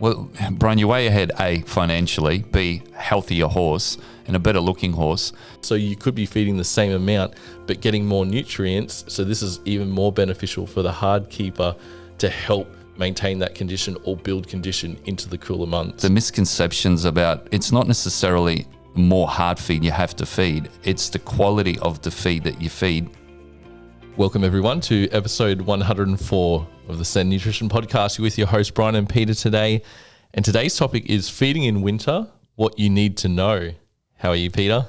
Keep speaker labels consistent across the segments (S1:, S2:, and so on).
S1: Well, Brian, you're way ahead, A, financially, B, healthier horse and a better looking horse.
S2: So you could be feeding the same amount, but getting more nutrients. So this is even more beneficial for the hard keeper to help maintain that condition or build condition into the cooler months.
S1: The misconceptions about it's not necessarily more hard feed you have to feed, it's the quality of the feed that you feed.
S2: Welcome everyone to episode 104 of the Send Nutrition Podcast. You're with your host Bryan and Peter today. And today's topic is feeding in winter, what you need to know. How are you, Peter?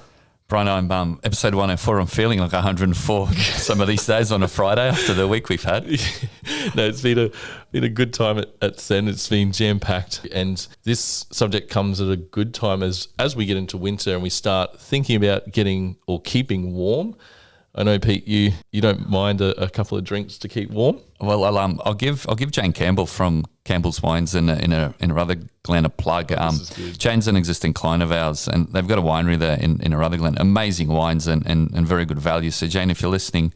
S1: Brian, I'm episode 104. I'm feeling like 104 some of these days on a Friday after the week we've had.
S2: No, it's been a good time at Send. It's been jam-packed. And this subject comes at a good time as we get into winter and we start thinking about getting or keeping warm. I know, Pete, you don't mind a couple of drinks to keep warm.
S1: Well, I'll give Jane Campbell from Campbell's Wines in a Rutherglen a plug. Jane's an existing client of ours, and they've got a winery there in Rutherglen. Amazing wines and very good value. So, Jane, if you're listening,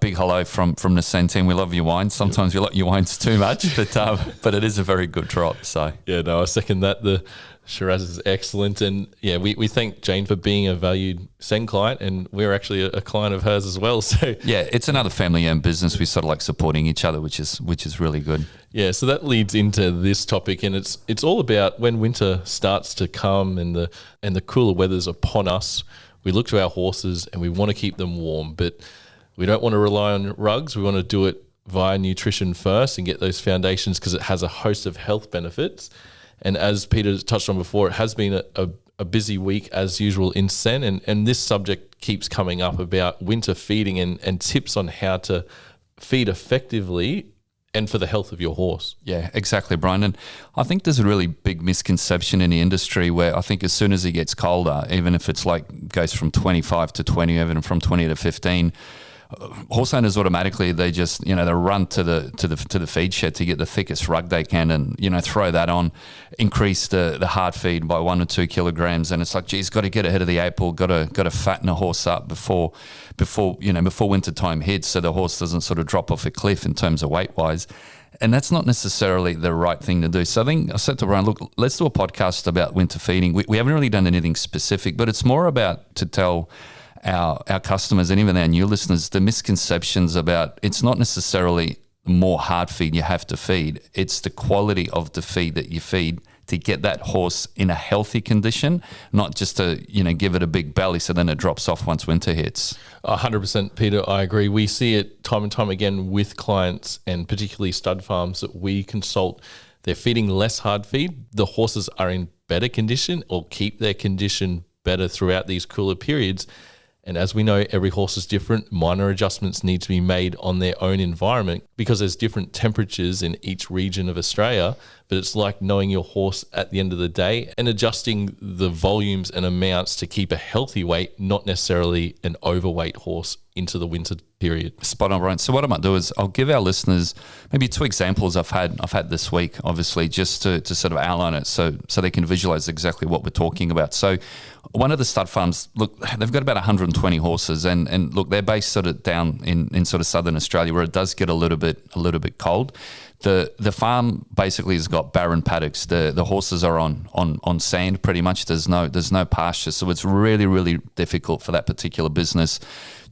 S1: big hello from the Send team. We love your wines. Sometimes we like your wines too much, but it is a very good drop. So
S2: yeah, no, I second that. The Shiraz is excellent, and yeah, we thank Jane for being a valued Send client, and we're actually a client of hers as well. So
S1: yeah, it's another family-owned business. We sort of like supporting each other, which is really good.
S2: Yeah, so that leads into this topic, and it's all about when winter starts to come and the cooler weather's upon us. We look to our horses and we want to keep them warm, but we don't want to rely on rugs. We want to do it via nutrition first and get those foundations because it has a host of health benefits. And as Peter touched on before, it has been a busy week as usual in Sen, and this subject keeps coming up about winter feeding and tips on how to feed effectively and for the health of your horse.
S1: Yeah, exactly, Brian. And I think there's a really big misconception in the industry where I think as soon as it gets colder, even if it's like goes from 25 to 20, even from 20 to 15, horse owners automatically they just they run to the feed shed to get the thickest rug they can and throw that on, increase the hard feed by 1 or 2 kilograms, and it's like, geez, got to get ahead of the 8 ball, got to fatten a horse up before winter time hits, so the horse doesn't sort of drop off a cliff in terms of weight wise. And that's not necessarily the right thing to do. So I said to Brian, look, let's do a podcast about winter feeding. We haven't really done anything specific, but it's more about to tell our customers and even our new listeners the misconceptions about it's not necessarily more hard feed you have to feed. It's the quality of the feed that you feed to get that horse in a healthy condition, not just to give it a big belly so then it drops off once winter hits.
S2: 100%, Peter, I agree. We see it time and time again with clients and particularly stud farms that we consult. They're feeding less hard feed. The horses are in better condition or keep their condition better throughout these cooler periods. And as we know, every horse is different. Minor adjustments need to be made on their own environment because there's different temperatures in each region of Australia. But it's like knowing your horse at the end of the day and adjusting the volumes and amounts to keep a healthy weight, not necessarily an overweight horse into the winter period.
S1: Spot on, Brian. So what I might do is I'll give our listeners maybe 2 examples I've had this week, obviously, just to sort of outline it so they can visualize exactly what we're talking about. So one of the stud farms, look, they've got about 120 horses and look, they're based sort of down in sort of southern Australia where it does get a little bit cold. The farm basically has got barren paddocks. The horses are on sand pretty much. There's no pasture, so it's really, really difficult for that particular business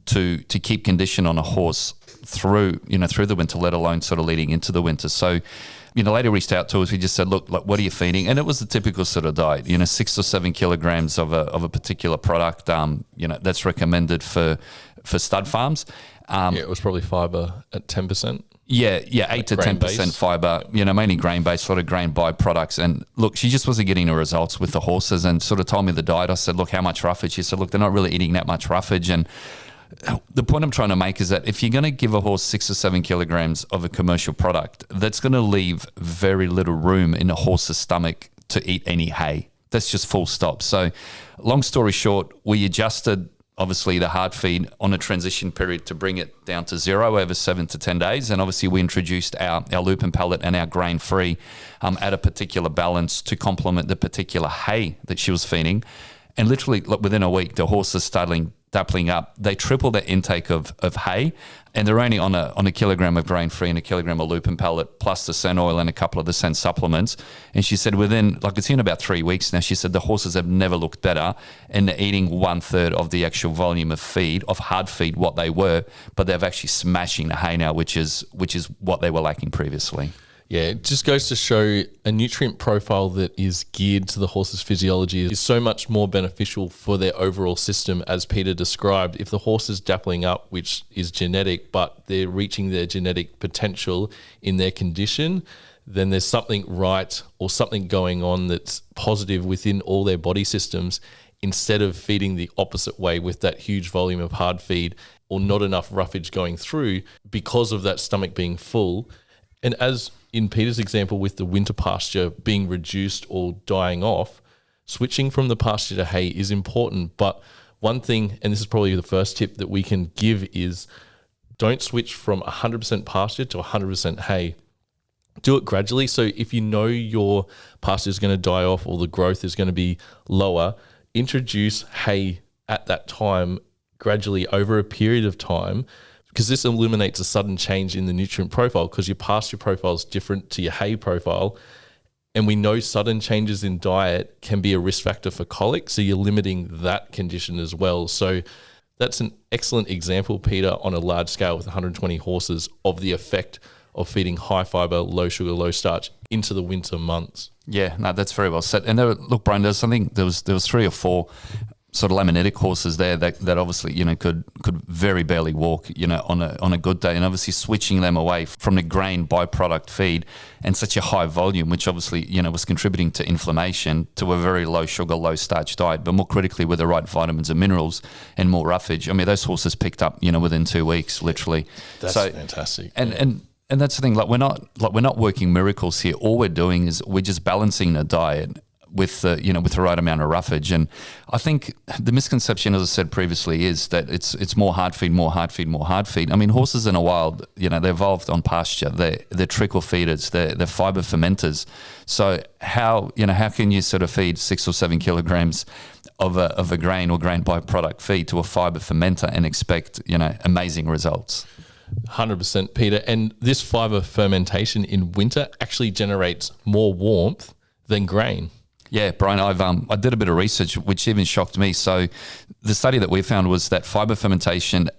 S1: to keep condition on a horse through the winter, let alone sort of leading into the winter. So later reached out to us. We just said, look, what are you feeding? And it was the typical sort of diet, 6 or 7 kilograms of a particular product, that's recommended for stud farms.
S2: It was probably fibre at 10%.
S1: Yeah, 8 to 10% fibre, mainly grain-based, sort of grain byproducts. And look, she just wasn't getting the results with the horses and sort of told me the diet. I said, look, how much roughage? She said, look, they're not really eating that much roughage. And the point I'm trying to make is that if you're going to give a horse 6 or 7 kilograms of a commercial product, that's going to leave very little room in a horse's stomach to eat any hay. That's just full stop. So long story short, we adjusted obviously the hard feed on a transition period to bring it down to 0 over 7 to 10 days. And obviously we introduced our lupin pellet and our grain free at a particular balance to complement the particular hay that she was feeding. And literally within a week, the horse is starting dappling up, they triple their intake of hay, and they're only on a kilogram of grain free and a kilogram of lupin pellet plus the sen oil and a couple of the sen supplements. And she said it's in about 3 weeks now, she said the horses have never looked better, and they're eating 1/3 of the actual volume of feed, of hard feed, what they were, but they're actually smashing the hay now, which is what they were lacking previously.
S2: Yeah, it just goes to show a nutrient profile that is geared to the horse's physiology is so much more beneficial for their overall system, as Peter described. If the horse is dappling up, which is genetic, but they're reaching their genetic potential in their condition, then there's something right or something going on that's positive within all their body systems, instead of feeding the opposite way with that huge volume of hard feed or not enough roughage going through because of that stomach being full. And as in Peter's example with the winter pasture being reduced or dying off, switching from the pasture to hay is important. But one thing, and this is probably the first tip that we can give, is don't switch from 100% pasture to 100% hay. Do it gradually. So if you know your pasture is going to die off or the growth is going to be lower, introduce hay at that time gradually over a period of time, because this eliminates a sudden change in the nutrient profile, because your pasture profile is different to your hay profile. And we know sudden changes in diet can be a risk factor for colic, so you're limiting that condition as well. So that's an excellent example, Peter, on a large scale with 120 horses, of the effect of feeding high fibre, low sugar, low starch into the winter months.
S1: Yeah, no, that's very well said. And look, Brian, there was 3 or 4 sort of laminitic horses there that obviously, could very barely walk, on a good day, and obviously switching them away from the grain byproduct feed and such a high volume, which obviously, was contributing to inflammation, to a very low sugar, low starch diet, but more critically with the right vitamins and minerals and more roughage. I mean, those horses picked up, within 2 weeks, literally.
S2: That's fantastic.
S1: And that's the thing, we're not working miracles here. All we're doing is we're just balancing the diet with the right amount of roughage. And I think the misconception, as I said previously, is that it's more hard feed, more hard feed, more hard feed. I mean, horses in the wild, they evolved on pasture. They're trickle feeders. They're fiber fermenters. So how can you sort of feed 6 or 7 kilograms of a grain or grain byproduct feed to a fiber fermenter and expect amazing results?
S2: 100%, Peter. And this fiber fermentation in winter actually generates more warmth than grain.
S1: Yeah, Brian, I did a bit of research, which even shocked me. So the study that we found was that fiber fermentation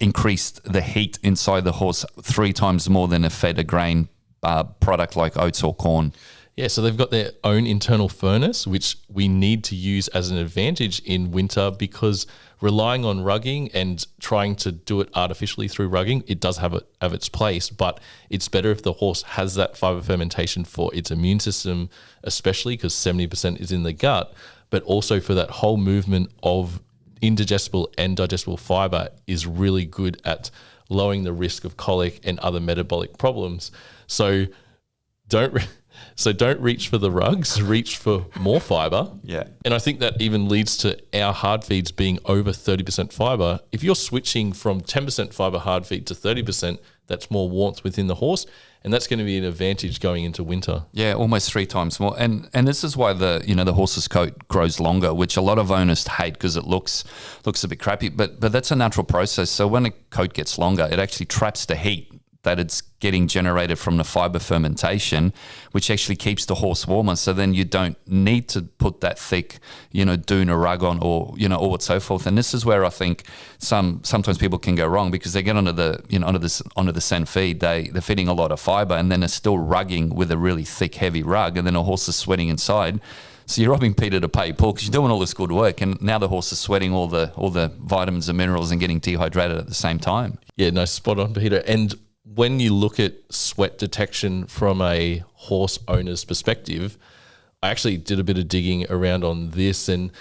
S1: increased the heat inside the horse 3 times more than if fed a grain product like oats or corn.
S2: Yeah, so they've got their own internal furnace, which we need to use as an advantage in winter, because relying on rugging and trying to do it artificially through rugging, it does have its place, but it's better if the horse has that fiber fermentation for its immune system, especially because 70% is in the gut, but also for that whole movement of indigestible and digestible fiber is really good at lowering the risk of colic and other metabolic problems. So don't reach for the rugs, reach for more fiber.
S1: Yeah.
S2: And I think that even leads to our hard feeds being over 30% fiber. If you're switching from 10% fiber hard feed to 30%, that's more warmth within the horse, and that's going to be an advantage going into winter.
S1: Yeah, almost 3 times more. And this is why the horse's coat grows longer, which a lot of owners hate because it looks a bit crappy, but that's a natural process. So when a coat gets longer, it actually traps the heat that it's getting generated from the fiber fermentation, which actually keeps the horse warmer. So then you don't need to put that thick, dune or rug on, or so forth. And this is where I think sometimes people can go wrong, because they get onto the sen feed, they're feeding a lot of fiber, and then they're still rugging with a really thick, heavy rug, and then a horse is sweating inside. So you're robbing Peter to pay Paul, because you're doing all this good work, and now the horse is sweating all the vitamins and minerals and getting dehydrated at the same time.
S2: Yeah, no, spot on, Peter. And when you look at sweat detection from a horse owner's perspective, I actually did a bit of digging around on this. And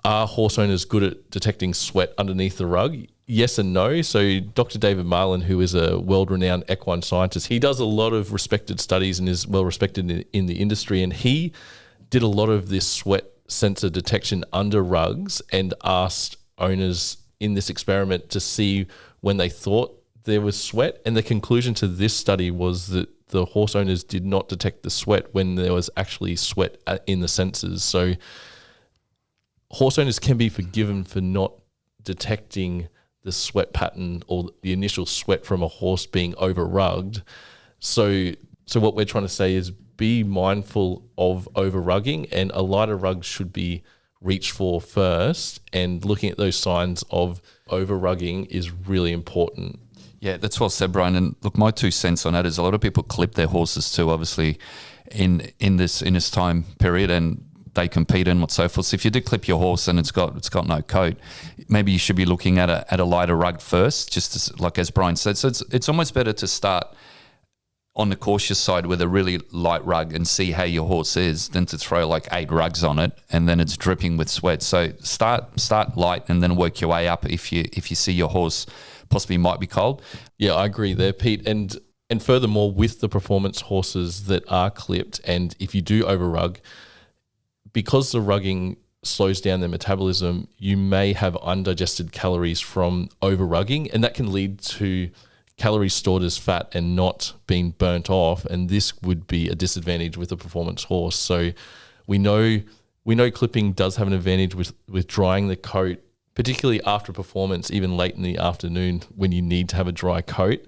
S2: are horse owners good at detecting sweat underneath the rug? Yes and no. So Dr. David Marlin, who is a world-renowned equine scientist, he does a lot of respected studies and is well-respected in the industry. And he did a lot of this sweat sensor detection under rugs and asked owners in this experiment to see when they thought there was sweat, and the conclusion to this study was that the horse owners did not detect the sweat when there was actually sweat in the sensors. So horse owners can be forgiven for not detecting the sweat pattern or the initial sweat from a horse being over rugged. So what we're trying to say is be mindful of over rugging, and a lighter rug should be reached for first, and looking at those signs of over rugging is really important.
S1: Yeah, that's well said, Bryan. And look, my 2 cents on that is a lot of people clip their horses too, obviously, in this time period, and they compete and so forth. So if you did clip your horse and it's got no coat, maybe you should be looking at a lighter rug first, just like as Bryan said. So it's almost better to start on the cautious side with a really light rug and see how your horse is than to throw like 8 rugs on it and then it's dripping with sweat. So start light and then work your way up if you see your horse possibly might be cold.
S2: Yeah, I agree there, Pete. And furthermore, with the performance horses that are clipped, and if you do over rug, because the rugging slows down their metabolism, you may have undigested calories from over rugging, and that can lead to calories stored as fat and not being burnt off, and this would be a disadvantage with a performance horse. So we know clipping does have an advantage with drying the coat, particularly after performance, even late in the afternoon when you need to have a dry coat.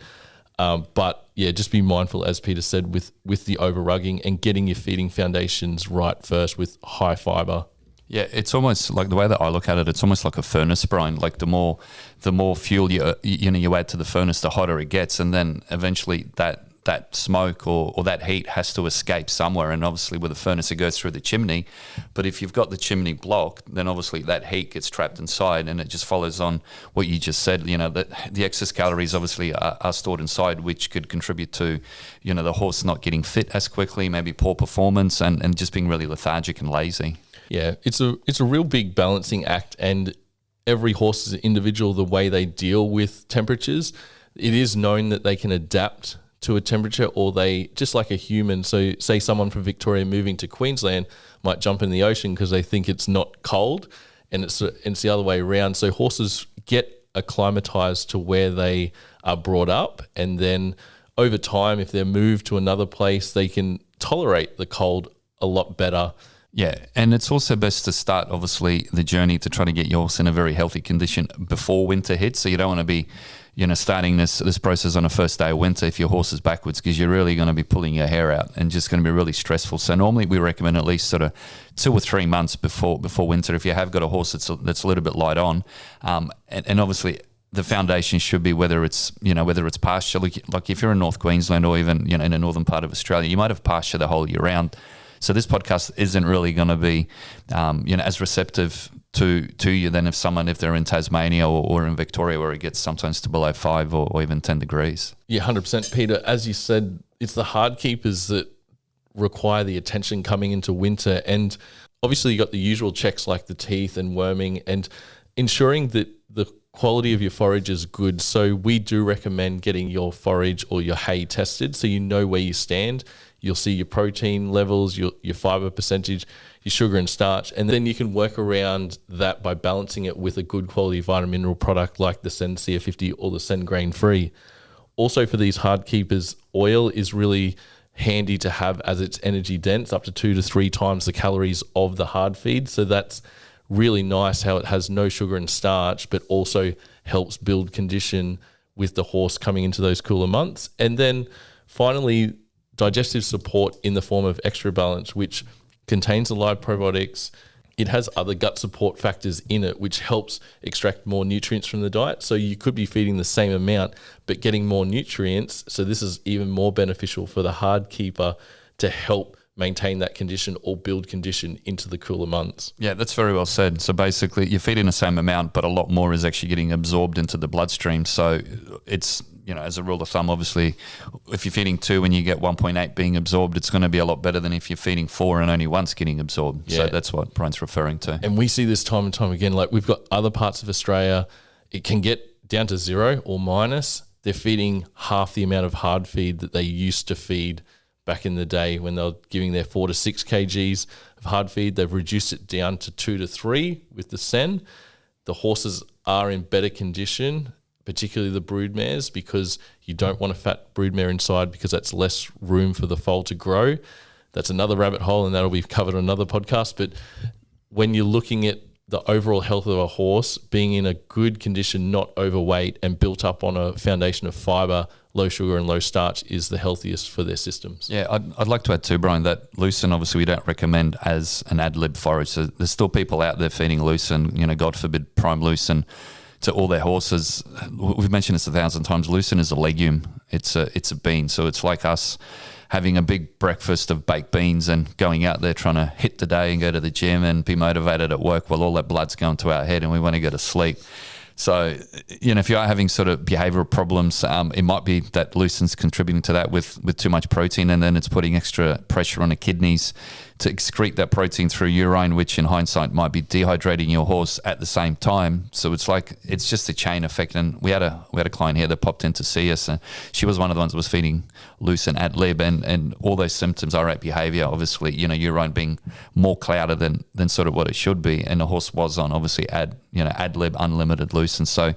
S2: But yeah, just be mindful, as Peter said, with the over rugging and getting your feeding foundations right first with high fibre.
S1: Yeah, it's almost like, the way that I look at it, it's almost like a furnace, Bryan. Like the more fuel you add to the furnace, the hotter it gets, and then eventually that smoke or that heat has to escape somewhere. And obviously with a furnace, it goes through the chimney. But if you've got the chimney blocked, then obviously that heat gets trapped inside, and it just follows on what you just said. That the excess calories obviously are stored inside, which could contribute to the horse not getting fit as quickly, maybe poor performance, and just being really lethargic and lazy.
S2: Yeah, it's a real big balancing act, and every horse is an individual, the way they deal with temperatures. It is known that they can adapt to a temperature, or they, just like a human, so say someone from Victoria moving to Queensland might jump in the ocean because they think it's not cold, and it's the other way around. So horses get acclimatized to where they are brought up, and then over time, if they're moved to another place, they can tolerate the cold a lot better.
S1: Yeah, and it's also best to start, obviously, the journey to try to get your horse in a very healthy condition before winter hits. So you don't want to be, starting this process on the first day of winter if your horse is backwards, because you're really going to be pulling your hair out and just going to be really stressful. So normally we recommend at least sort of 2 or 3 months before winter if you have got a horse that's a little bit light on, and obviously the foundation should be whether it's pasture. Like if you're in North Queensland or even in the northern part of Australia, you might have pasture the whole year round. So this podcast isn't really going to be, as receptive to you than if they're in Tasmania or in Victoria, where it gets sometimes to below 5 or even 10 degrees.
S2: Yeah, 100%, Peter. As you said, it's the hard keepers that require the attention coming into winter, and obviously you got the usual checks like the teeth and worming, and ensuring that the quality of your forage is good. So we do recommend getting your forage or your hay tested so you know where you stand. You'll see your protein levels, your fibre percentage, your sugar and starch, and then you can work around that by balancing it with a good quality vitamin mineral product like the Sen CF50 or the Sen Grain Free. Also for these hard keepers, oil is really handy to have as it's energy dense, up to 2 to 3 times the calories of the hard feed. So that's really nice how it has no sugar and starch, but also helps build condition with the horse coming into those cooler months. And then finally, digestive support in the form of Extra Balance, which contains the live probiotics. It has other gut support factors in it, which helps extract more nutrients from the diet. So you could be feeding the same amount, but getting more nutrients. So this is even more beneficial for the hard keeper to help maintain that condition or build condition into the cooler months.
S1: Yeah, that's very well said. So basically you're feeding the same amount, but a lot more is actually getting absorbed into the bloodstream. So it's, as a rule of thumb, obviously, if you're feeding 2 and you get 1.8 being absorbed, it's going to be a lot better than if you're feeding 4 and only once getting absorbed. Yeah. So that's what Bryan's referring to.
S2: And we see this time and time again. Like we've got other parts of Australia, it can get down to 0 or minus. They're feeding half the amount of hard feed that they used to feed back in the day when they were giving their 4 to 6 kgs of hard feed. They've reduced it down to 2 to 3 with the Sen. The horses are in better condition, particularly the broodmares, because you don't want a fat broodmare inside because that's less room for the foal to grow. That's another rabbit hole, and that'll be covered on another podcast. But when you're looking at the overall health of a horse being in a good condition, not overweight, and built up on a foundation of fibre, low sugar and low starch is the healthiest for their systems.
S1: Yeah, I'd like to add too, Brian, that lucerne obviously we don't recommend as an ad lib forage. So there's still people out there feeding lucerne, God forbid, prime lucerne to all their horses. We've mentioned this 1,000 times. Lucerne is a legume. It's a bean. So it's like us having a big breakfast of baked beans and going out there trying to hit the day and go to the gym and be motivated at work while all that blood's going to our head and we want to go to sleep. So, if you are having sort of behavioural problems, it might be that lucerne's contributing to that with too much protein, and then it's putting extra pressure on the kidneys to excrete that protein through urine, which in hindsight might be dehydrating your horse at the same time. So it's just a chain effect. And we had a client here that popped in to see us, and she was one of the ones that was feeding lucerne ad lib, and all those symptoms, irate behaviour, obviously, urine being more clouded than sort of what it should be, and the horse was on obviously ad lib unlimited lucerne. So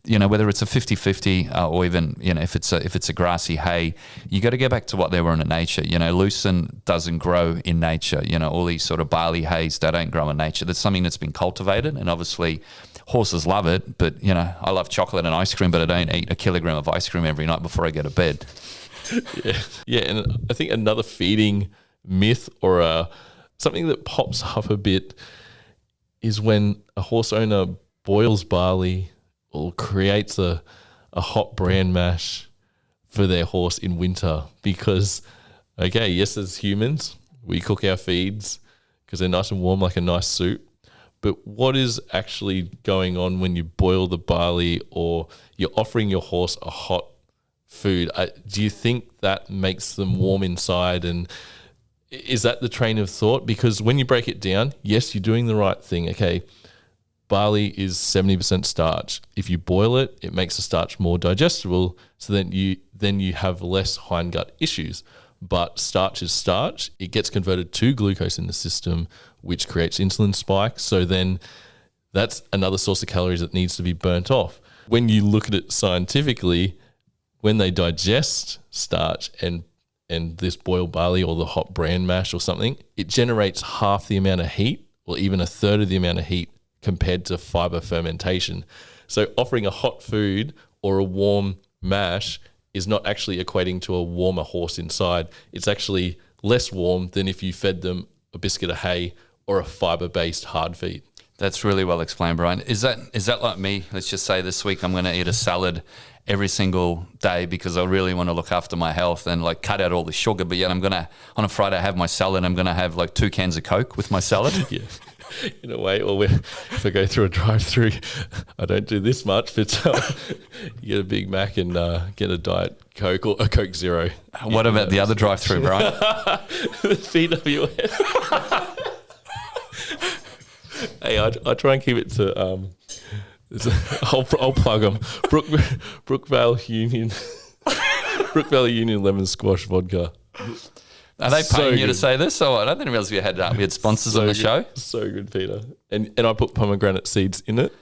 S1: whether it's a 50-50 or even, if it's a grassy hay, you got to get back to what they were in nature. Lucerne doesn't grow in nature. All these sort of barley hays, they don't grow in nature. That's something that's been cultivated, and obviously horses love it. But, I love chocolate and ice cream, but I don't eat a kilogram of ice cream every night before I go to bed.
S2: Yeah. And I think another feeding myth or something that pops up a bit is when a horse owner boils barley or creates a hot bran mash for their horse in winter because, yes, as humans, we cook our feeds because they're nice and warm like a nice soup. But what is actually going on when you boil the barley or you're offering your horse a hot food? Do you think that makes them warm inside? And is that the train of thought? Because when you break it down, yes, you're doing the right thing. Okay, barley is 70% starch. If you boil it, it makes the starch more digestible, so then you have less hindgut issues. But starch is starch. It gets converted to glucose in the system, which creates insulin spikes. So then that's another source of calories that needs to be burnt off. When you look at it scientifically, when they digest starch and this boiled barley or the hot bran mash or something, it generates half the amount of heat or even a third of the amount of heat compared to fiber fermentation. So offering a hot food or a warm mash is not actually equating to a warmer horse inside. It's actually less warm than if you fed them a biscuit of hay or a fiber-based hard feed.
S1: That's really well explained, Brian. Is that like me? Let's just say this week I'm going to eat a salad every single day because I really want to look after my health and like cut out all the sugar. But yet I'm going to, on a Friday, have my salad. I'm going to have like 2 cans of Coke with my salad.
S2: Yeah. In a way, or if I go through a drive-through, I don't do this much, but you get a Big Mac and get a Diet Coke or a Coke Zero.
S1: What about the other drive-through, Brian?
S2: The CWS. Hey, I try and keep it to I'll plug them. Brookvale Union, Brookvale Union lemon squash vodka.
S1: Are they paying you to say this? Or I didn't realize we had sponsors on the show.
S2: So good, Peter. And I put pomegranate seeds in it.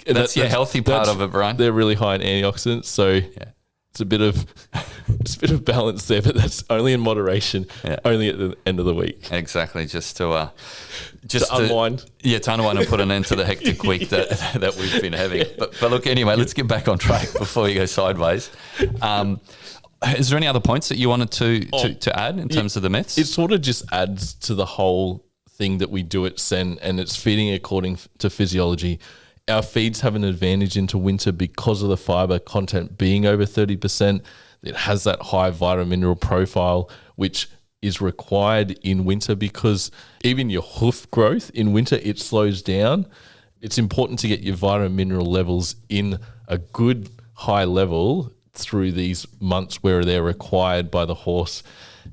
S1: That's your healthy part of it, Brian.
S2: They're really high in antioxidants, so it's a bit of balance there, but that's only in moderation, only at the end of the week.
S1: Exactly, just to
S2: unwind.
S1: To unwind and put an end to the hectic week that we've been having. But look, anyway, let's get back on track before you go sideways. Is there any other points that you wanted to add in terms of the myths?
S2: It sort of just adds to the whole thing that we do at Sen, and it's feeding according to physiology. Our feeds have an advantage into winter because of the fibre content being over 30%. It has that high vitamin mineral profile, which is required in winter because even your hoof growth in winter, it slows down. It's important to get your vitamin mineral levels in a good high level through these months where they're required by the horse.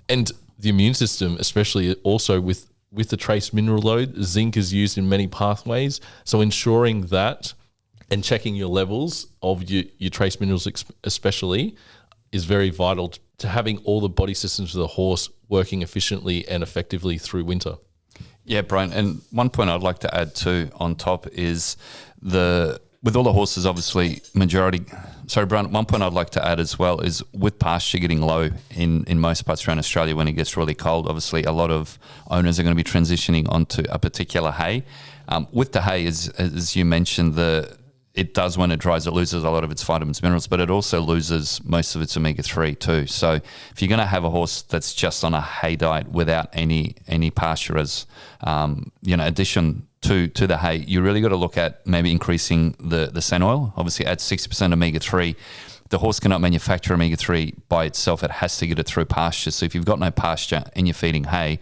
S2: And the immune system, especially also with the trace mineral load, zinc is used in many pathways. So ensuring that and checking your levels of your trace minerals especially is very vital to having all the body systems of the horse working efficiently and effectively through winter. Yeah,
S1: Brian, and one point I'd like to add too on top is with all the horses, obviously, majority. Sorry, Brian, one point I'd like to add as well is with pasture getting low in most parts around Australia when it gets really cold, obviously a lot of owners are going to be transitioning onto a particular hay. With the hay, as you mentioned, it does, when it dries, it loses a lot of its vitamins, minerals, but it also loses most of its omega-3 too. So if you're going to have a horse that's just on a hay diet without any pasture as addition to the hay, you really got to look at maybe increasing the sen oil. Obviously, at 60% omega-3, the horse cannot manufacture omega-3 by itself. It has to get it through pasture. So if you've got no pasture and you're feeding hay,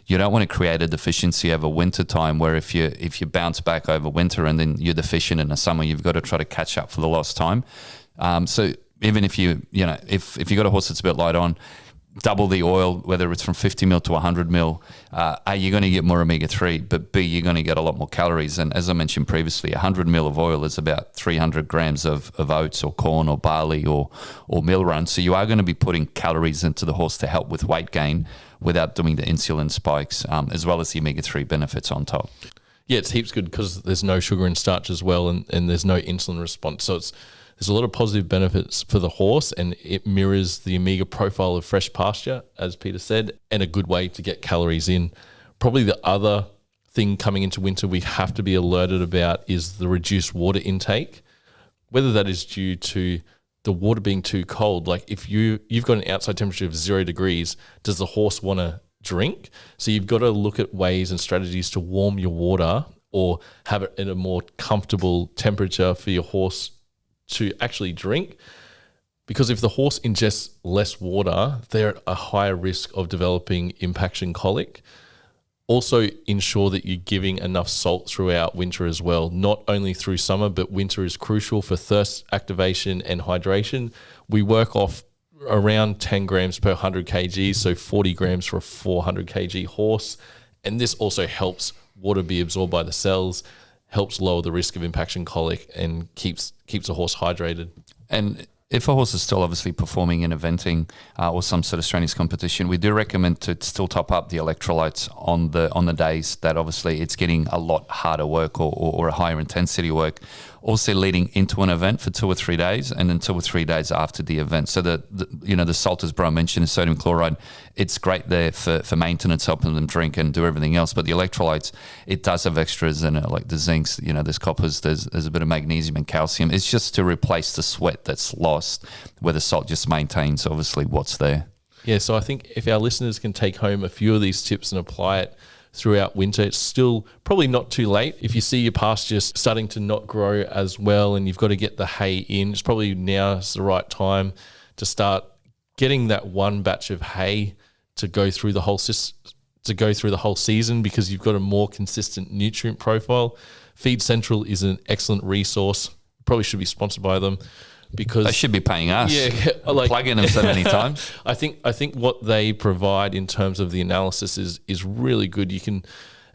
S1: you don't want to create a deficiency over winter time where if you bounce back over winter and then you're deficient in the summer, you've got to try to catch up for the lost time. So even if if you got a horse that's a bit light on, double the oil, whether it's from 50 mil to 100 mil, A, you're going to get more omega-3, but B, you're going to get a lot more calories. And as I mentioned previously, 100 mil of oil is about 300 grams of oats or corn or barley or meal run. So you are going to be putting calories into the horse to help with weight gain without doing the insulin spikes, as well as the omega-3 benefits on top.
S2: Yeah, it's heaps good because there's no sugar and starch as well, and there's no insulin response. So there's a lot of positive benefits for the horse, and it mirrors the omega profile of fresh pasture, as Peter said, and a good way to get calories in. Probably the other thing coming into winter we have to be alerted about is the reduced water intake, whether that is due to the water being too cold. Like if you've got an outside temperature of 0 degrees, does the horse want to drink? So you've got to look at ways and strategies to warm your water or have it in a more comfortable temperature for your horse to actually drink. Because if the horse ingests less water, they're at a higher risk of developing impaction colic. Also ensure that you're giving enough salt throughout winter as well, not only through summer, but winter is crucial for thirst activation and hydration. We work off around 10 grams per 100 kg, so 40 grams for a 400 kg horse. And this also helps water be absorbed by the cells, helps lower the risk of impaction colic, and keeps a horse hydrated. And
S1: if a horse is still obviously performing in eventing or some sort of strenuous competition, we do recommend to still top up the electrolytes on the days that obviously it's getting a lot harder work or a higher intensity work. Also leading into an event for 2 or 3 days, and then 2 or 3 days after the event. So the salt, as Brian mentioned, is sodium chloride. It's great there for maintenance, helping them drink and do everything else. But the electrolytes, it does have extras in it, like the zincs, there's coppers, there's a bit of magnesium and calcium. It's just to replace the sweat that's lost, where the salt just maintains obviously what's there.
S2: Yeah, so I think if our listeners can take home a few of these tips and apply it throughout winter, it's still probably not too late. If you see your pasture starting to not grow as well and you've got to get the hay in, it's probably now's the right time to start getting that one batch of hay to go through the whole season, because you've got a more consistent nutrient profile. Feed Central is an excellent resource. Probably should be sponsored by them, because
S1: they should be paying us.
S2: Yeah,
S1: plugging them so many times.
S2: I think what they provide in terms of the analysis is really good. You can,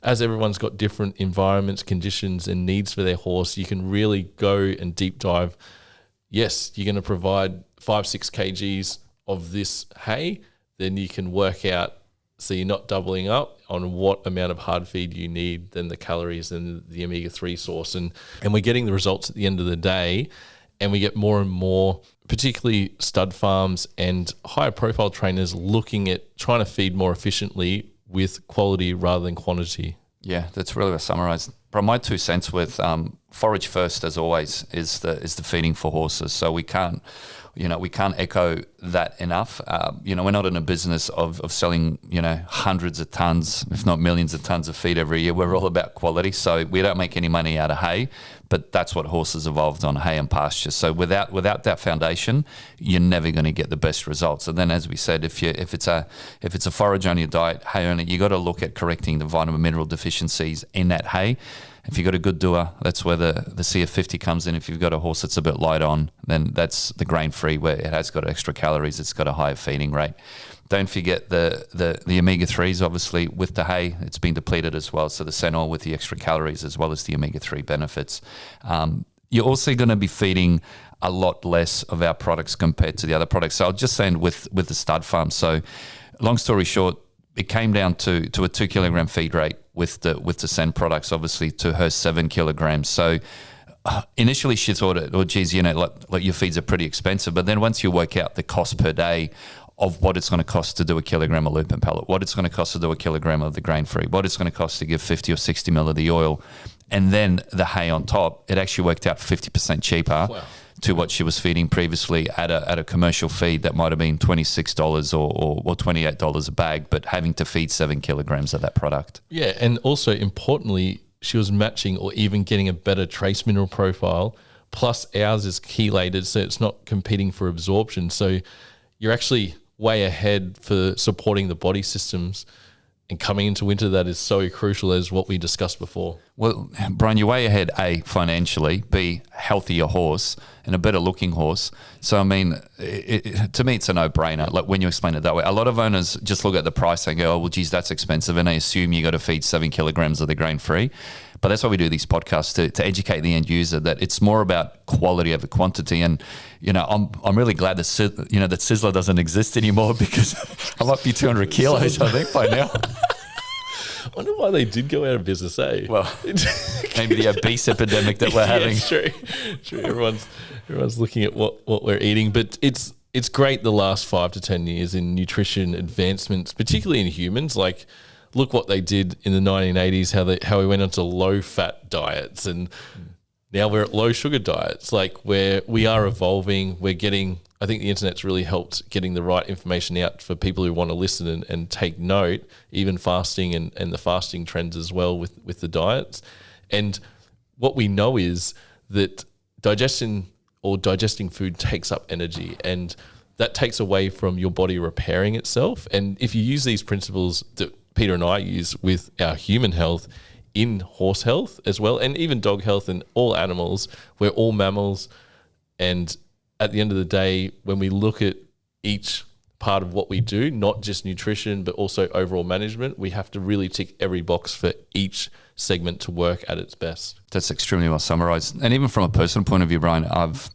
S2: as everyone's got different environments, conditions, and needs for their horse, you can really go and deep dive. Yes, you're going to provide 5-6 kgs of this hay, then you can work out, so you're not doubling up on what amount of hard feed you need, then the calories and the omega-3 source. And we're getting the results at the end of the day. And we get more and more, particularly stud farms and higher profile trainers, looking at trying to feed more efficiently with quality rather than quantity.
S1: Yeah, that's really what I summarised. But my 2 cents with forage first, as always, is the feeding for horses. So we can't echo that enough. We're not in a business of selling, hundreds of tons, if not millions of tons of feed every year. We're all about quality. So we don't make any money out of hay, but that's what horses evolved on, hay and pasture. So without that foundation, you're never going to get the best results. And then, as we said, if it's a forage on your diet, hay only, you got to look at correcting the vitamin mineral deficiencies in that hay. If you've got a good doer, that's where the CF50 comes in. If you've got a horse that's a bit light on, then that's the grain-free, where it has got extra calories, it's got a higher feeding rate. Don't forget the omega-3s, obviously, with the hay, it's been depleted as well. So the senol with the extra calories as well as the omega-3 benefits. You're also going to be feeding a lot less of our products compared to the other products. So I'll just say with the stud farm. So long story short, it came down to a 2 kilogram feed rate with the Sen products, obviously, to her 7 kilograms. So initially she thought, geez, like your feeds are pretty expensive. But then once you work out the cost per day of what it's going to cost to do a kilogram of lupin pellet, what it's going to cost to do a kilogram of the grain-free, what it's going to cost to give 50 or 60 mil of the oil, and then the hay on top, it actually worked out 50% cheaper to what she was feeding previously at a commercial feed that might have been $26 or $28 a bag, but having to feed 7 kilograms of that product.
S2: Yeah, and also importantly, she was matching or even getting a better trace mineral profile, plus ours is chelated, so it's not competing for absorption. So you're actually way ahead for supporting the body systems, and coming into winter, that is so crucial, as what we discussed before.
S1: Well, Bryan, you're way ahead, A, financially, B, healthier horse and a better looking horse. So, I mean, to me, it's a no-brainer, like when you explain it that way. A lot of owners just look at the price and go, oh, well, geez, that's expensive, and they assume you got to feed 7 kilograms of the grain-free. But that's why we do these podcasts, to educate the end user that it's more about quality over quantity. And, I'm really glad that Sizzler doesn't exist anymore, because I might be 200 kilos, I think, by now.
S2: I wonder why they did go out of business, eh?
S1: Well, maybe the obese epidemic that we're having.
S2: True. Everyone's looking at what we're eating. But it's great the last 5 to 10 years in nutrition advancements, particularly in humans. Like, look what they did in the 1980s, how we went onto low-fat diets, and now we're at low-sugar diets. Like, where we are evolving, we're getting... I think the internet's really helped getting the right information out for people who want to listen and take note, even fasting and the fasting trends as well with the diets. And what we know is that digesting food takes up energy, and that takes away from your body repairing itself. And if you use these principles that Peter and I use with our human health in horse health as well, and even dog health and all animals, we're all mammals. And at the end of the day, when we look at each part of what we do, not just nutrition, but also overall management, we have to really tick every box for each segment to work at its best.
S1: That's extremely well summarized. And even from a personal point of view, Bryan, I've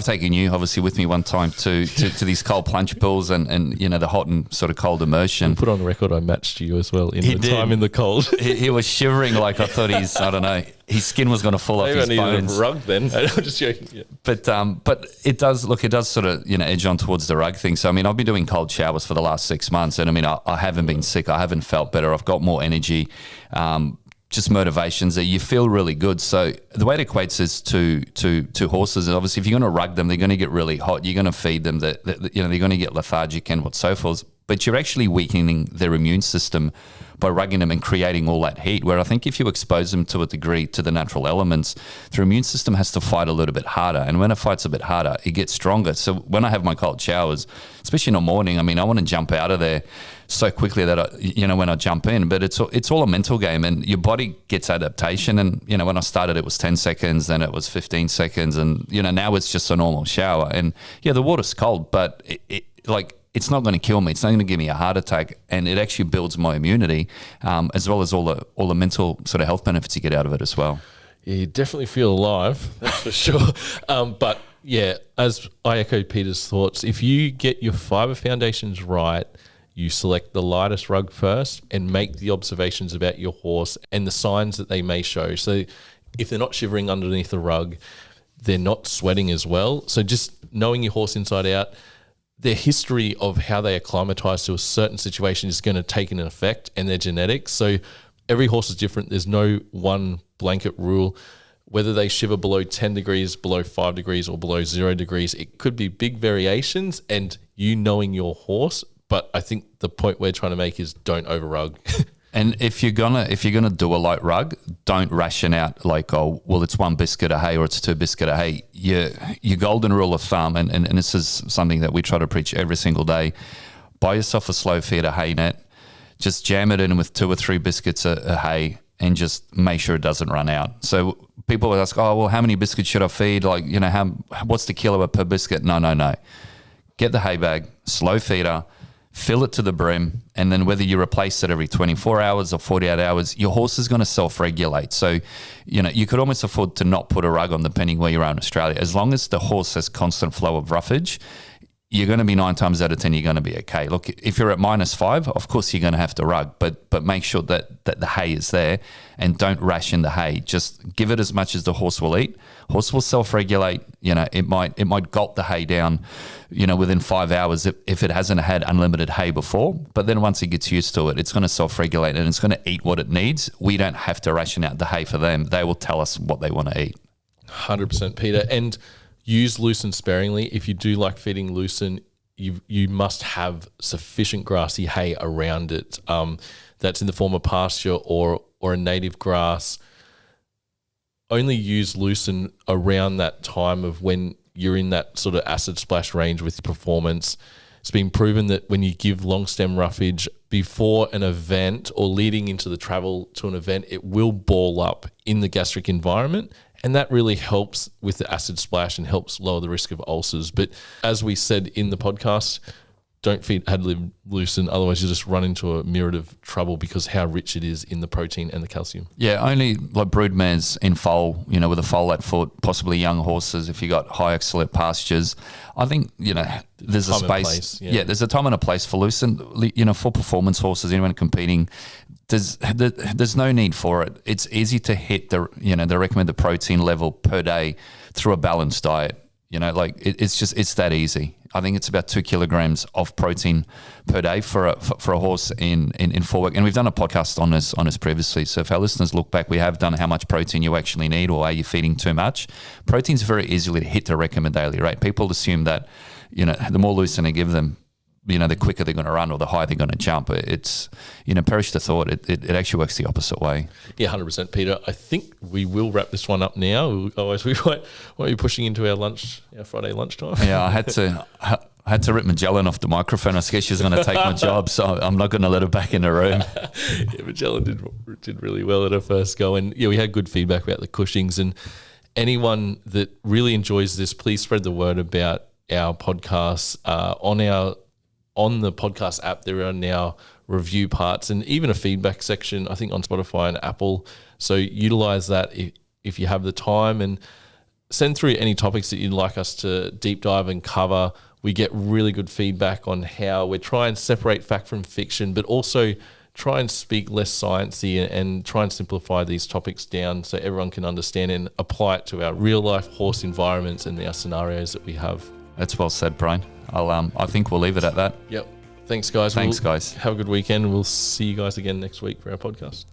S1: taken you obviously with me one time to these cold plunge pools and the hot and sort of cold immersion.
S2: Put on the record, I matched you as well in time in the cold.
S1: He was shivering like I thought his skin was going to fall off his bones.
S2: Maybe I needed a rug then. I'm just joking. Yeah.
S1: But it does sort of edge on towards the rug thing. So I mean, I've been doing cold showers for the last 6 months, and I mean, I haven't been sick. I haven't felt better. I've got more energy. Just motivations that you feel really good. So the way it equates is to horses. And obviously, if you're going to rug them, they're going to get really hot. You're going to feed them. They're going to get lethargic and so forth. But you're actually weakening their immune system by rugging them and creating all that heat. Where I think if you expose them to a degree to the natural elements, their immune system has to fight a little bit harder. And when it fights a bit harder, it gets stronger. So when I have my cold showers, especially in the morning, I mean, I want to jump out of there so quickly that when I jump in, but it's all a mental game, and your body gets adaptation. And when I started, it was 10 seconds, then it was 15 seconds, and now it's just a normal shower. And the water's cold, but it's not going to kill me. It's not going to give me a heart attack, and it actually builds my immunity, as well as all the mental sort of health benefits you get out of it as well.
S2: Yeah, you definitely feel alive, that's for sure. But yeah, as I echo Peter's thoughts, if you get your fibre foundations right, you select the lightest rug first and make the observations about your horse and the signs that they may show. So if they're not shivering underneath the rug, they're not sweating as well. So just knowing your horse inside out, their history of how they acclimatise to a certain situation is going to take an effect, and their genetics. So every horse is different. There's no one blanket rule. Whether they shiver below 10 degrees, below 5 degrees, or below 0 degrees, it could be big variations, and you knowing your horse. But I think the point we're trying to make is don't over rug.
S1: And if you're gonna do a light rug, don't ration out like, oh, well, it's 1 biscuit of hay or it's 2 biscuit of hay. Your golden rule of thumb, and this is something that we try to preach every single day: buy yourself a slow feeder hay net, just jam it in with 2 or 3 biscuits of hay, and just make sure it doesn't run out. So people will ask, oh, well, how many biscuits should I feed? Like, what's the kilo per biscuit? No. Get the hay bag, slow feeder, fill it to the brim, and then whether you replace it every 24 hours or 48 hours, your horse is going to self-regulate. So, you could almost afford to not put a rug on depending where you are in Australia. As long as the horse has constant flow of roughage, you're going to be 9 times out of 10, you're going to be okay. Look, if you're at -5, of course you're going to have to rug, but make sure that the hay is there, and don't ration the hay. Just give it as much as the horse will eat. Horse will self-regulate. It might gulp the hay down, within 5 hours if it hasn't had unlimited hay before. But then once it gets used to it, it's going to self-regulate and it's going to eat what it needs. We don't have to ration out the hay for them. They will tell us what they want to eat.
S2: 100%, Peter. And use lucerne sparingly. If you do like feeding lucerne, you must have sufficient grassy hay around it. That's in the form of pasture or a native grass. Only use lucerne around that time of when you're in that sort of acid splash range with performance. It's been proven that when you give long stem roughage before an event or leading into the travel to an event, it will ball up in the gastric environment. And that really helps with the acid splash and helps lower the risk of ulcers. But as we said in the podcast, don't feed ad-lib lucerne, otherwise you just run into a myriad of trouble because how rich it is in the protein and the calcium.
S1: Yeah, only like brood mares in foal, with a foal-at foot, possibly young horses. If you got high oxalate pastures, I think there's a space. There's a time and a place for lucerne. For performance horses, anyone competing, there's no need for it. It's easy to hit the recommended protein level per day through a balanced diet. It's that easy. I think it's about 2 kilograms of protein per day for a horse in forework. And we've done a podcast on this previously. So if our listeners look back, we have done how much protein you actually need, or are you feeding too much? Protein's very easily to hit the recommended daily rate. People assume that, the more lucerne you give them, the quicker they're going to run or the higher they're going to jump. It's, perish the thought. It actually works the opposite way.
S2: Yeah, 100%, Peter. I think we will wrap this one up now. Otherwise, we won't be pushing into our Friday lunchtime.
S1: Yeah, I had to rip Magellan off the microphone. I was scared she was going to take my job, so I'm not going to let her back in the room.
S2: Yeah, Magellan did really well at her first go. And yeah, we had good feedback about the Cushings. And anyone that really enjoys this, please spread the word about our podcast on the podcast app. There are now review parts and even a feedback section, I think, on Spotify and Apple. So utilize that if you have the time, and send through any topics that you'd like us to deep dive and cover. We get really good feedback on how we're trying to separate fact from fiction, but also try and speak less sciencey and try and simplify these topics down so everyone can understand and apply it to our real life horse environments and our scenarios that we have.
S1: That's well said, Bryan. I think we'll leave it at that.
S2: Yep. Thanks, guys.
S1: Thanks, guys.
S2: Have a good weekend. We'll see you guys again next week for our podcast.